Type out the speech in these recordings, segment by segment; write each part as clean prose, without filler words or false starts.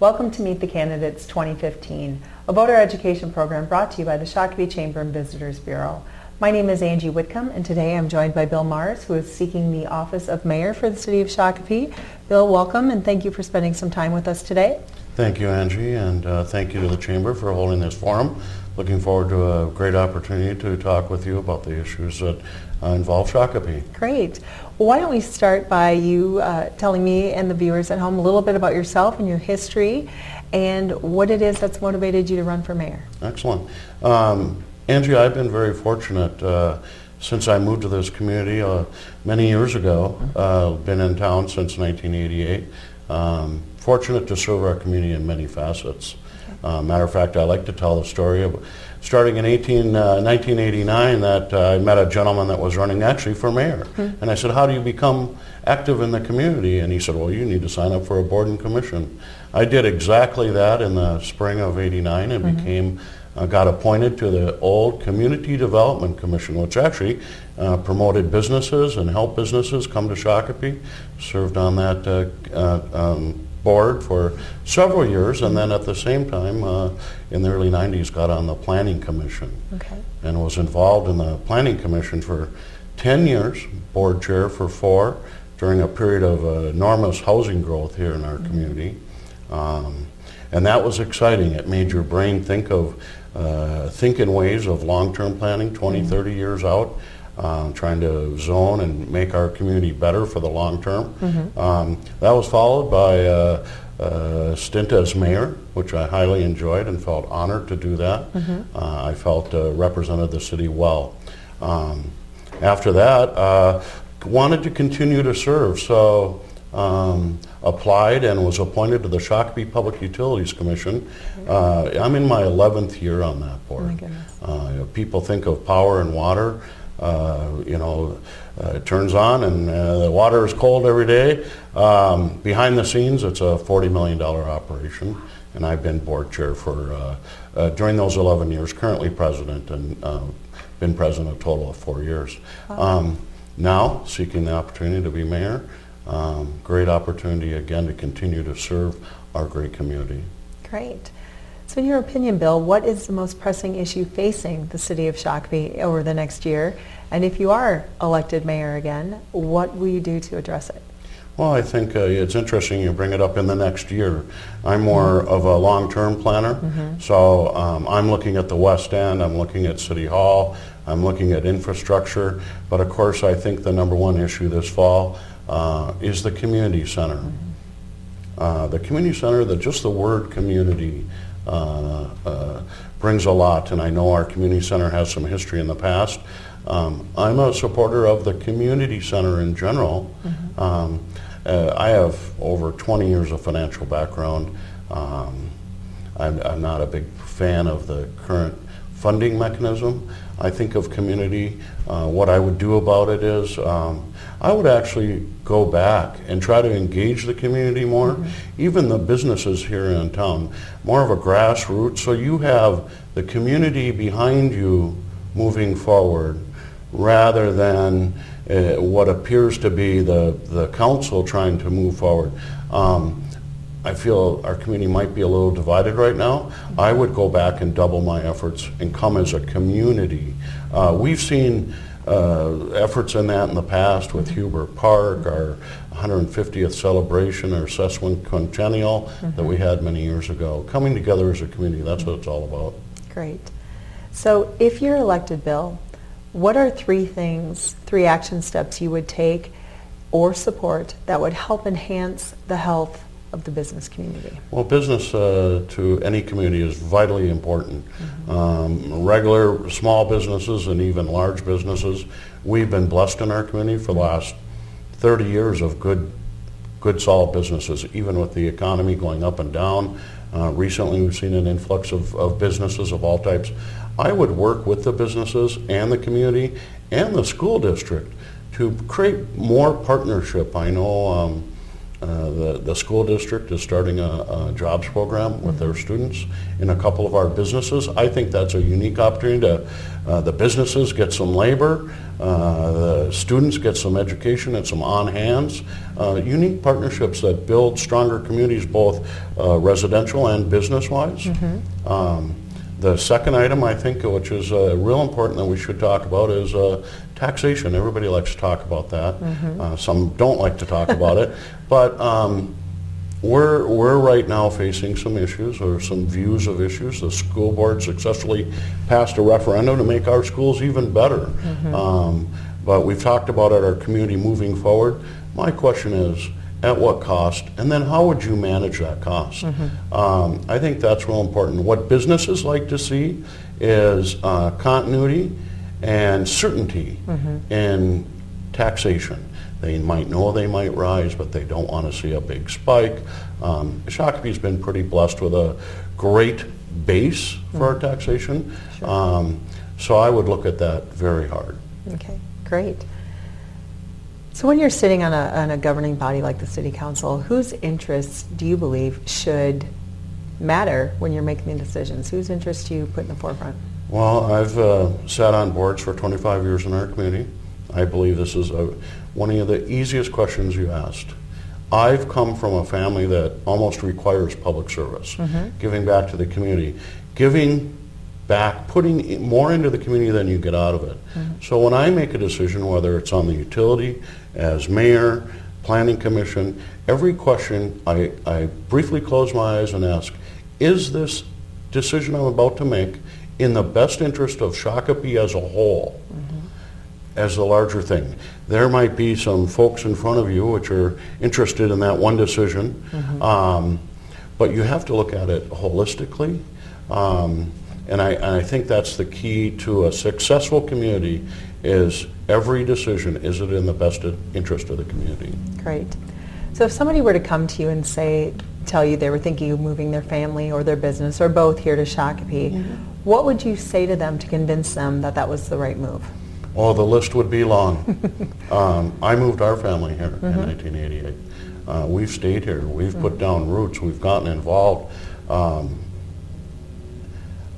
Welcome to Meet the Candidates 2015, a voter education program brought to you by the Shakopee Chamber and Visitors Bureau. My name is Angie Whitcomb, and today I'm joined by Bill Mars, who is seeking the office of Mayor for the City of Shakopee. Bill, welcome, and thank you for spending some time with us today. Thank you, Angie, and thank you to the Chamber for holding this forum. Looking forward to a great opportunity to talk with you about the issues that involve Shakopee. Great. Well, why don't we start by you telling me and the viewers at home a little bit about yourself and your history and what it is that's motivated you to run for mayor. Excellent. Angie, I've been very fortunate since I moved to this community many years ago. Been in town since 1988. Fortunate to serve our community in many facets. Matter of fact, I like to tell the story of starting in 1989 that I met a gentleman that was running actually for mayor. And I said, how do you become active in the community? And he said, well, you need to sign up for a board and commission. I did exactly that in the spring of '89 and got appointed to the old Community Development Commission, which actually promoted businesses and helped businesses come to Shakopee. Served on that board for several years, and then at the same time in the early 90s got on the Planning Commission and was involved in the Planning Commission for 10 years, board chair for 4 during a period of enormous housing growth here in our community. And that was exciting. It made your brain think in ways of long-term planning, 20, 30 years out. Trying to zone and make our community better for the long term. That was followed by a stint as mayor, which I highly enjoyed and felt honored to do that. I felt represented the city well. After that, wanted to continue to serve, so applied and was appointed to the Shakopee Public Utilities Commission. I'm in my 11th year on that board. Oh my goodness. People think of power and water. It turns on and the water is cold every day. Behind the scenes, it's a $40 million operation, and I've been board chair for during those 11 years, currently president, and been president a total of 4 years. Now, seeking the opportunity to be mayor, great opportunity again to continue to serve our great community. Great. So in your opinion, Bill, what is the most pressing issue facing the city of Shakopee over the next year? And if you are elected mayor again, what will you do to address it? Well, I think it's interesting you bring it up in the next year. I'm more of a long-term planner, so I'm looking at the West End, I'm looking at City Hall, I'm looking at infrastructure, but of course I think the number one issue this fall is the community center. The community center, just the word community brings a lot, and I know our community center has some history in the past. I'm a supporter of the community center in general. I have over 20 years of financial background. I'm not a big fan of the current funding mechanism. I think of community, what I would do about it is I would actually go back and try to engage the community more, even the businesses here in town, more of a grassroots, so you have the community behind you moving forward rather than what appears to be the council trying to move forward. I feel our community might be a little divided right now. I would go back and double my efforts and come as a community. We've seen efforts in that in the past with Hubert Park, our 150th celebration, our sesquicentennial that we had many years ago. Coming together as a community, that's what it's all about. Great. So if you're elected, Bill, what are 3 action steps you would take or support that would help enhance the health of the business community? Well, business to any community is vitally important. Regular small businesses and even large businesses, we've been blessed in our community for the last 30 years of good solid businesses, even with the economy going up and down. Recently we've seen an influx of businesses of all types. I would work with the businesses and the community and the school district to create more partnership. I know The school district is starting a jobs program with their students in a couple of our businesses. I think that's a unique opportunity to, the businesses get some labor, the students get some education and some on-hands. Unique partnerships that build stronger communities, both residential and business-wise. The second item, I think, which is real important that we should talk about, is taxation. Everybody likes to talk about that. Some don't like to talk about it. But we're right now facing some issues, or some views of issues. The school board successfully passed a referendum to make our schools even better. But we've talked about our community moving forward. My question is, at what cost, and then how would you manage that cost? I think that's real important. What businesses like to see is continuity and certainty in taxation. They might know they might rise, but they don't want to see a big spike. Shakopee's been pretty blessed with a great base for our taxation. So I would look at that very hard. Okay, great. So when you're sitting on a governing body like the City Council, whose interests do you believe should matter when you're making the decisions? Whose interests do you put in the forefront? Well, I've sat on boards for 25 years in our community. I believe this is one of the easiest questions you asked. I've come from a family that almost requires public service, giving back to the community, giving back, putting more into the community than you get out of it. So when I make a decision, whether it's on the utility, as mayor, planning commission, every question I briefly close my eyes and ask, is this decision I'm about to make in the best interest of Shakopee as a whole, as the larger thing? There might be some folks in front of you which are interested in that one decision, but you have to look at it holistically. And I think that's the key to a successful community, is every decision, is it in the best interest of the community? Great. So if somebody were to come to you and tell you they were thinking of moving their family or their business or both here to Shakopee, what would you say to them to convince them that that was the right move? Oh, the list would be long. I moved our family here in 1988. We've stayed here. We've put down roots. We've gotten involved.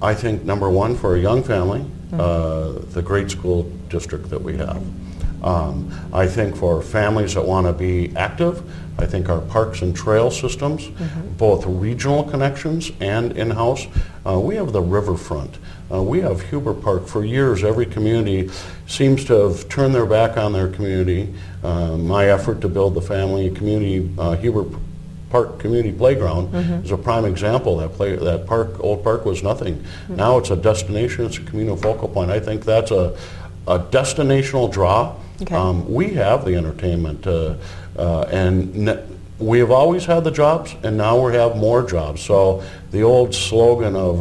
I think, number one, for a young family, the great school district that we have. I think for families that want to be active, I think our parks and trail systems, both regional connections and in-house. We have the riverfront. We have Huber Park. For years, every community seems to have turned their back on their community. My effort to build the family community, Huber Park Community Playground is a prime example. That park, old park, was nothing. Now it's a destination. It's a communal focal point. I think that's a destinational draw. We have the entertainment, and we have always had the jobs, and now we have more jobs. So the old slogan of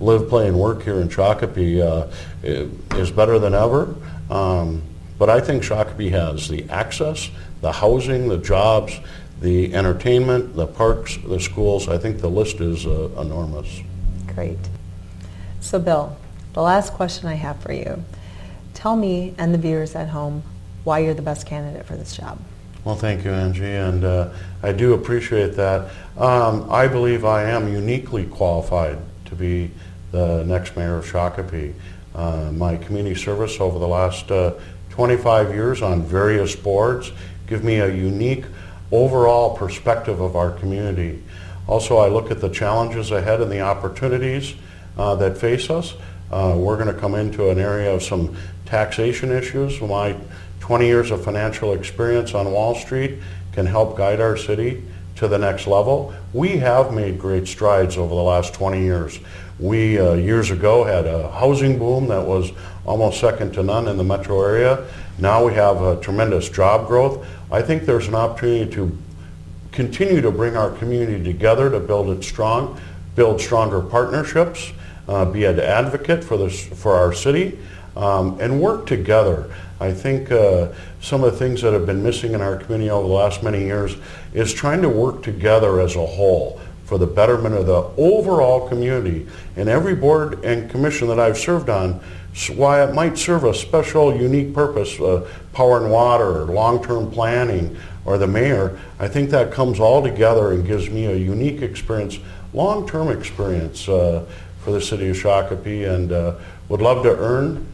live, play, and work here in Shakopee is better than ever. But I think Shakopee has the access, the housing, the jobs, the entertainment, the parks, the schools. I think the list is enormous. Great. So Bill, the last question I have for you. Tell me and the viewers at home why you're the best candidate for this job. Well, thank you, Angie, and I do appreciate that. I believe I am uniquely qualified to be the next mayor of Shakopee. My community service over the last 25 years on various boards give me a unique overall perspective of our community. Also, I look at the challenges ahead and the opportunities that face us. We're going to come into an area of some taxation issues. My 20 years of financial experience on Wall Street can help guide our city to the next level. We have made great strides over the last 20 years. We years ago had a housing boom that was almost second to none in the metro area. Now we have a tremendous job growth. I think there's an opportunity to continue to bring our community together to build it strong, build stronger partnerships, be an advocate for our city, and work together. I think some of the things that have been missing in our community over the last many years is trying to work together as a whole. for the betterment of the overall community. And every board and commission that I've served on, why it might serve a special, unique purpose, power and water, or long-term planning, or the mayor, I think that comes all together and gives me a unique experience, long-term experience for the city of Shakopee, and would love to earn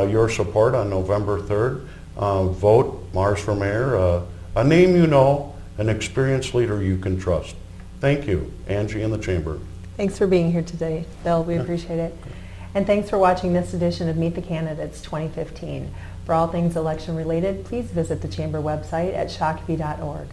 your support on November 3rd. Vote Mars for mayor, a name you know, an experienced leader you can trust. Thank you, Angie and the Chamber. Thanks for being here today, Bill. We appreciate it. And thanks for watching this edition of Meet the Candidates 2015. For all things election related, please visit the Chamber website at shakopee.org.